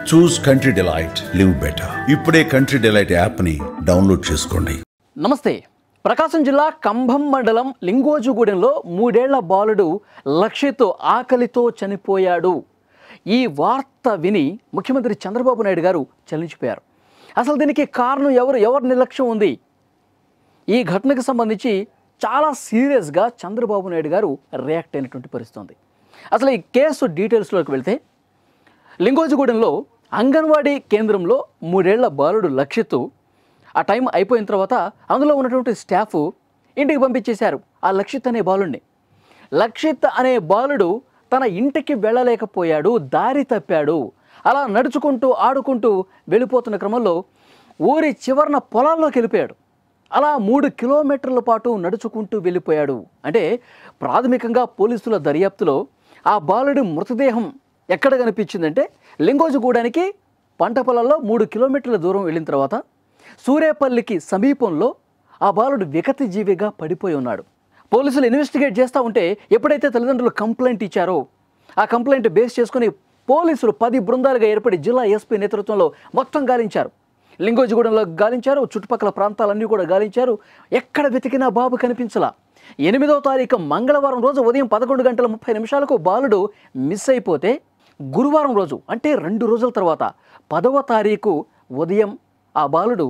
చూస్ country delight, live better. ఇప్పుడే country delight యాప్ని download చేసుకోండి. నమస్తే. ప్రకాశం జిల్లా కంభం మండలం లింగోజుగూడెంలో 3 ఏళ్ల బాలుడు లక్షిత్ ఆకలితో చనిపోయాడు. ఈ వార్త విని ముఖ్యమంత్రి చంద్రబాబు నాయుడు గారు చలించిపోయారు. అసలు దీనికి కారణం ఎవరి నిర్లక్ష్యం ఉంది? ఈ ఘటనకు సంబంధించి చాలా సీరియస్గా చంద్రబాబు నాయుడు గారు రియాక్ట్ అయినటువంటి పరిస్థితి ఉంది. అసలు ఈ కేసు డీటెయిల్స్లోకి వెళ్తే, లింగోజుగూడెంలో అంగన్వాడీ కేంద్రంలో 3 ఏళ్ల బాలుడు లక్షిత్ ఆ టైం అయిపోయిన తర్వాత అందులో ఉన్నటువంటి స్టాఫ్ ఇంటికి పంపించేశారు ఆ లక్షిత్ అనే బాలుడిని. లక్షిత్ అనే బాలుడు తన ఇంటికి వెళ్ళలేకపోయాడు, దారి తప్పాడు. అలా నడుచుకుంటూ ఆడుకుంటూ వెళ్ళిపోతున్న క్రమంలో ఊరి చివరన పొలాల్లోకి వెళ్ళిపోయాడు. అలా 3 కిలోమీటర్ల పాటు నడుచుకుంటూ వెళ్ళిపోయాడు. అంటే ప్రాథమికంగా పోలీసుల దర్యాప్తులో ఆ బాలుడి మృతదేహం ఎక్కడ కనిపించిందంటే, లింగోజుగూడానికి పంట పొలాల్లో 3 కిలోమీటర్ల దూరం వెళ్ళిన తర్వాత సూరేపల్లికి సమీపంలో ఆ బాలుడు వికతి జీవిగా పడిపోయి ఉన్నాడు. పోలీసులు ఇన్వెస్టిగేట్ చేస్తూ ఉంటే ఎప్పుడైతే తల్లిదండ్రులు కంప్లైంట్ ఇచ్చారో ఆ కంప్లైంట్ బేస్ చేసుకుని పోలీసులు 10 బృందాలుగా ఏర్పడి జిల్లా ఎస్పీ నేతృత్వంలో మొత్తం గాలించారు. లింగోజుగూడెంలో గాలించారు, చుట్టుపక్కల ప్రాంతాలన్నీ కూడా గాలించారు. ఎక్కడ వెతికినా బాబు కనిపించలా. 8వ తారీఖు మంగళవారం రోజు ఉదయం 11:30 బాలుడు మిస్ అయిపోతే, గురువారం రోజు అంటే 2 రోజుల తర్వాత 10వ తారీఖు ఉదయం ఆ బాలుడు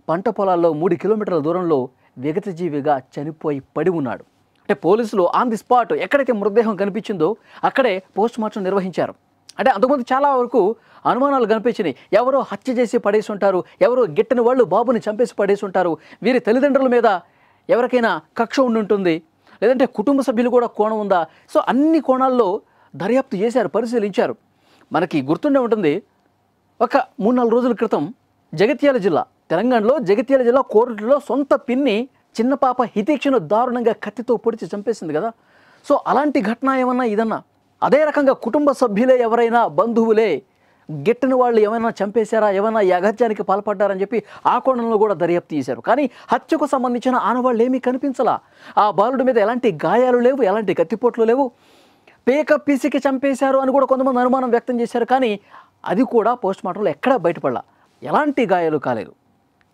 పంట పొలాల్లో 3 కిలోమీటర్ల దూరంలో విగతజీవిగా చనిపోయి పడి ఉన్నాడు. అంటే పోలీసులు ఆన్ ది స్పాట్ ఎక్కడైతే మృతదేహం కనిపించిందో అక్కడే పోస్ట్ మార్టం నిర్వహించారు. అంటే అంతకుముందు చాలా వరకు అనుమానాలు కనిపించినాయి. ఎవరో హత్య చేసి పడేసి ఉంటారు, ఎవరో గిట్టని వాళ్ళు బాబుని చంపేసి పడేసి ఉంటారు, వీరి తల్లిదండ్రుల మీద ఎవరికైనా కక్ష ఉండుంటుంది, లేదంటే కుటుంబ సభ్యులు కూడా కోణం ఉందా. సో అన్ని కోణాల్లో దర్యాప్తు చేశారు, పరిశీలించారు. మనకి గుర్తుండే ఉంటుంది, ఒక 3-4 రోజుల క్రితం జగిత్యాల జిల్లా, తెలంగాణలో జగిత్యాల జిల్లా కోరుట్లలో సొంత పిన్ని చిన్న పాప హితేక్షను దారుణంగా కత్తితో పొడిచి చంపేసింది కదా. సో అలాంటి ఘటన ఏమన్నా ఇదన్నా? అదే రకంగా కుటుంబ సభ్యులే ఎవరైనా, బంధువులే గిట్టని వాళ్ళు ఏమైనా చంపేశారా, ఏమైనా ఈ అఘాత్యానికి పాల్పడ్డారని చెప్పి ఆ కోణంలో కూడా దర్యాప్తు చేశారు. కానీ హత్యకు సంబంధించిన ఆనవాళ్ళు ఏమీ కనిపించలా. ఆ బాలుడి మీద ఎలాంటి గాయాలు లేవు, ఎలాంటి కత్తిపోట్లు లేవు. పేక పిసికి చంపేశారు అని కూడా కొంతమంది అనుమానం వ్యక్తం చేశారు. కానీ అది కూడా పోస్ట్ మార్టంలో ఎక్కడా బయటపడలా, ఎలాంటి గాయాలు కాలేదు.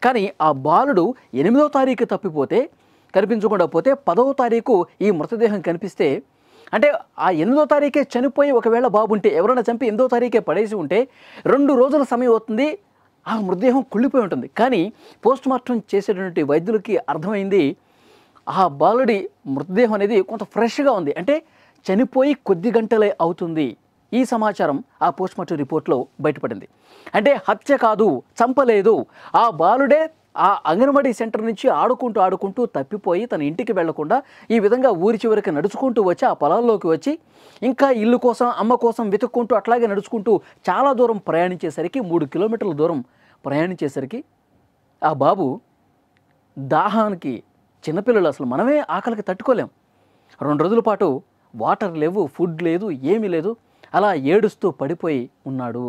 కానీ ఆ బాలుడు 8వ తారీఖు తప్పిపోతే, కనిపించకుండా పోతే 10వ తారీఖు ఈ మృతదేహం కనిపిస్తే, అంటే ఆ 8వ తారీఖే చనిపోయి ఒకవేళ బాబుంటే, ఎవరైనా చంపి 8వ తారీఖే పడేసి ఉంటే 2 రోజుల సమయం అవుతుంది, ఆ మృతదేహం కుళ్ళిపోయి ఉంటుంది. కానీ పోస్ట్ మార్టం చేసేటువంటి వైద్యులకి అర్థమైంది, ఆ బాలుడి మృతదేహం అనేది కొంత ఫ్రెష్గా ఉంది, అంటే చనిపోయి కొద్ది గంటలే అవుతుంది. ఈ సమాచారం ఆ పోస్ట్మార్టం రిపోర్ట్లో బయటపడింది. అంటే హత్య కాదు, చంపలేదు, ఆ బాలుడే ఆ అంగన్వాడీ సెంటర్ నుంచి ఆడుకుంటూ తప్పిపోయి తన ఇంటికి వెళ్లకుండా ఈ విధంగా ఊరి చివరికి నడుచుకుంటూ వచ్చి ఆ పొలాల్లోకి వచ్చి ఇంకా ఇల్లు కోసం, అమ్మ కోసం వెతుక్కుంటూ అట్లాగే నడుచుకుంటూ చాలా దూరం ప్రయాణించేసరికి, 3 కిలోమీటర్ల దూరం ప్రయాణించేసరికి ఆ బాబు దాహానికి, చిన్నపిల్లలు అసలు మనమే ఆకలికి తట్టుకోలేం, 2 రోజుల పాటు వాటర్ లేవు, ఫుడ్ లేదు, ఏమీ లేదు, అలా ఏడుస్తూ పడిపోయి ఉన్నాడు.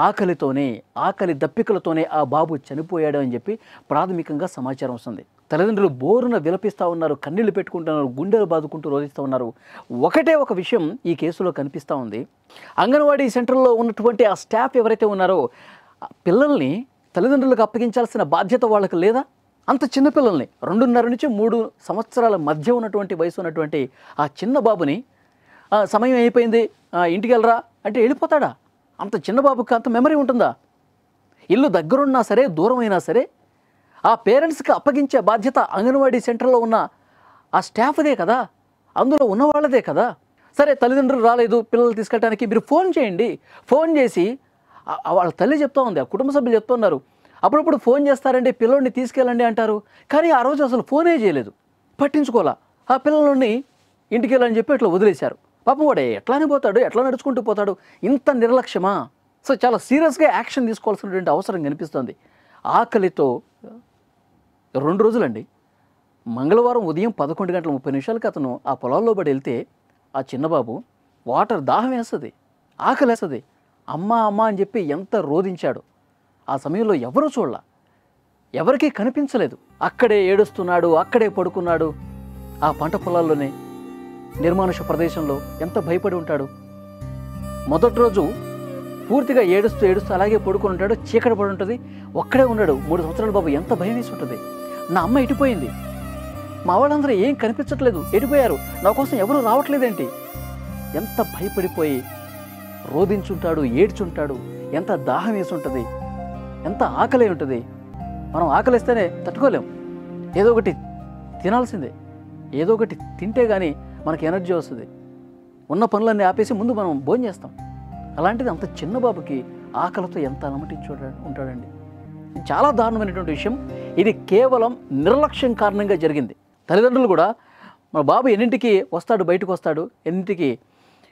ఆకలి దప్పికలతోనే ఆ బాబు చనిపోయాడు అని చెప్పి ప్రాథమికంగా సమాచారం వస్తుంది. తల్లిదండ్రులు బోరున విలపిస్తూ ఉన్నారు, కన్నీళ్లు పెట్టుకుంటున్నారు, గుండెలు బాదుకుంటూ రోధిస్తూ ఉన్నారు. ఒకటే ఒక విషయం ఈ కేసులో కనిపిస్తూ ఉంది. అంగన్వాడీ సెంటర్లో ఉన్నటువంటి ఆ స్టాఫ్ ఎవరైతే ఉన్నారో, పిల్లల్ని తల్లిదండ్రులకు అప్పగించాల్సిన బాధ్యత వాళ్ళకి లేదా? అంత చిన్న పిల్లల్ని, 2.5 నుంచి 3 సంవత్సరాల మధ్య ఉన్నటువంటి వయసు ఉన్నటువంటి ఆ చిన్న బాబుని సమయం అయిపోయింది ఇంటికి వెళ్ళరా అంటే వెళ్ళిపోతాడా? అంత చిన్న బాబుకి అంత మెమరీ ఉంటుందా? ఇల్లు దగ్గరున్నా సరే, దూరమైనా సరే ఆ పేరెంట్స్కి అప్పగించే బాధ్యత అంగన్వాడీ సెంటర్లో ఉన్న ఆ స్టాఫ్దే కదా, అందులో ఉన్న వాళ్ళదే కదా. సరే తల్లిదండ్రులు రాలేదు పిల్లలు తీసుకెళ్ళడానికి, మీరు ఫోన్ చేయండి. ఫోన్ చేసి వాళ్ళ తల్లి చెప్తా ఉంది, ఆ కుటుంబ సభ్యులు చెప్తున్నారు, అప్పుడప్పుడు ఫోన్ చేస్తారండి, పిల్లోడిని తీసుకెళ్ళండి అంటారు. కానీ ఆ రోజు అసలు ఫోనే చేయలేదు, పట్టించుకోవాలా. ఆ పిల్లల్ని ఇంటికి వెళ్ళని చెప్పి ఇట్లా వదిలేశారు. పాపం వాడు ఎట్లానే పోతాడు, ఎట్లా నడుచుకుంటూ పోతాడు, ఇంత నిర్లక్ష్యమా? సో చాలా సీరియస్గా యాక్షన్ తీసుకోవాల్సినటువంటి అవసరం కనిపిస్తుంది. ఆకలితో 2 రోజులండి, మంగళవారం ఉదయం 11:30 అతను ఆ పొలాల్లో పడి వెళ్తే ఆ చిన్నబాబు వాటర్ దాహం వేస్తుంది, ఆకలి వేస్తుంది, అమ్మ అని చెప్పి ఎంత రోధించాడు. ఆ సమయంలో ఎవరూ చూడాల, ఎవరికీ కనిపించలేదు. అక్కడే ఏడుస్తున్నాడు, అక్కడే పడుకున్నాడు, ఆ పంట పొలాల్లోనే నిర్మానుష ప్రదేశంలో. ఎంత భయపడి ఉంటాడు. మొదటి రోజు పూర్తిగా ఏడుస్తూ ఏడుస్తూ అలాగే పడుకొని ఉంటాడు. చీకటి పడి ఉంటుంది, ఒక్కడే ఉన్నాడు. 3 సంవత్సరాల బాబు. ఎంత భయం వేసి ఉంటుంది. నా అమ్మ ఎటుపోయింది, మా వాళ్ళందరూ ఏం కనిపించట్లేదు, ఎటుపోయారు, నా కోసం ఎవరు రావట్లేదేంటి, ఎంత భయపడిపోయి రోధించుంటాడు, ఏడ్చుంటాడు. ఎంత దాహం వేసి ఉంటుంది, ఎంత ఆకలి ఉంటుంది. మనం ఆకలిస్తేనే తట్టుకోలేం, ఏదో ఒకటి తినాల్సిందే. ఏదో ఒకటి తింటే కానీ మనకి ఎనర్జీ వస్తుంది. ఉన్న పనులన్నీ ఆపేసి ముందు మనం భోజనం చేస్తాం. అలాంటిది అంత చిన్న బాబుకి ఆకలితో ఎంత అలమటించి ఉంటాడండి. ఇది చాలా దారుణమైనటువంటి విషయం. ఇది కేవలం నిర్లక్ష్యం కారణంగా జరిగింది. తల్లిదండ్రులు కూడా మన బాబు ఎన్నింటికి వస్తాడు, బయటకు వస్తాడు, ఎన్నింటికి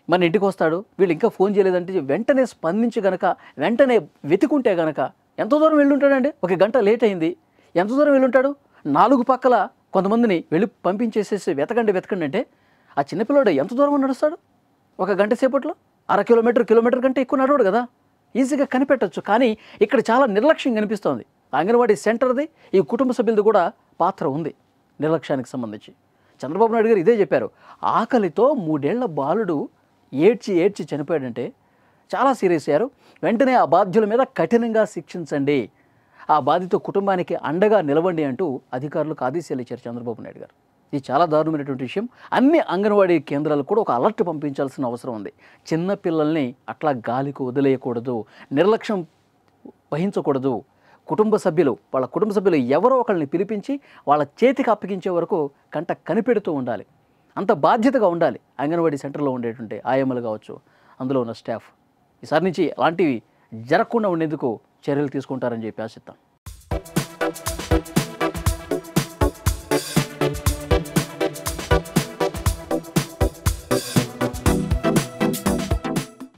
మన ఇంటికి వస్తాడు, వీళ్ళు ఇంకా ఫోన్ చేయలేదంటే వెంటనే స్పందించి గనక, వెంటనే వెతుకుంటే గనక ఎంత దూరం వెళ్ళుంటాడండి. 1 గంట లేట్ అయింది, ఎంత దూరం వెళ్ళుంటాడు. 4 పక్కల కొంతమందిని వెళ్ళి పంపించేసేసి వెతకండి అంటే ఆ చిన్నపిల్లడు ఎంత దూరం నడుస్తాడు? 1 గంట సేపట్లో 1/2 కిలోమీటర్ కంటే ఎక్కువ నడవడు కదా, ఈజీగా కనిపెట్టచ్చు. కానీ ఇక్కడ చాలా నిర్లక్ష్యం కనిపిస్తోంది. అంగన్వాడీ సెంటర్ది, ఈ కుటుంబ సభ్యులది కూడా పాత్ర ఉంది నిర్లక్ష్యానికి సంబంధించి. చంద్రబాబు నాయుడు గారు ఇదే చెప్పారు. ఆకలితో 3 ఏళ్ల బాలుడు ఏడ్చి చనిపోయాడంటే చాలా సీరియస్ అయ్యారు. వెంటనే ఆ బాధ్యుల మీద కఠినంగా శిక్షించండి, ఆ బాధిత కుటుంబానికి అండగా నిలవండి అంటూ అధికారులకు ఆదేశాలు ఇచ్చారు చంద్రబాబు నాయుడు గారు. ఇది చాలా దారుణమైనటువంటి విషయం. అన్ని అంగన్వాడీ కేంద్రాలకు కూడా ఒక అలర్ట్ పంపించాల్సిన అవసరం ఉంది. చిన్న పిల్లల్ని అట్లా గాలికి వదిలేయకూడదు, నిర్లక్ష్యం వహించకూడదు. కుటుంబ సభ్యులు ఎవరో ఒకరిని పిలిపించి వాళ్ళ చేతికి అప్పగించే వరకు కంట కనిపెడుతూ ఉండాలి. అంత బాధ్యతగా ఉండాలి అంగన్వాడీ సెంటర్లో ఉండేటువంటి ఆయమ్మలు కావచ్చు, అందులో ఉన్న స్టాఫ్. ఈసారి నుంచి అలాంటివి జరగకుండా ఉండేందుకు చర్యలు తీసుకుంటారని చెప్పి ఆశిద్దాం.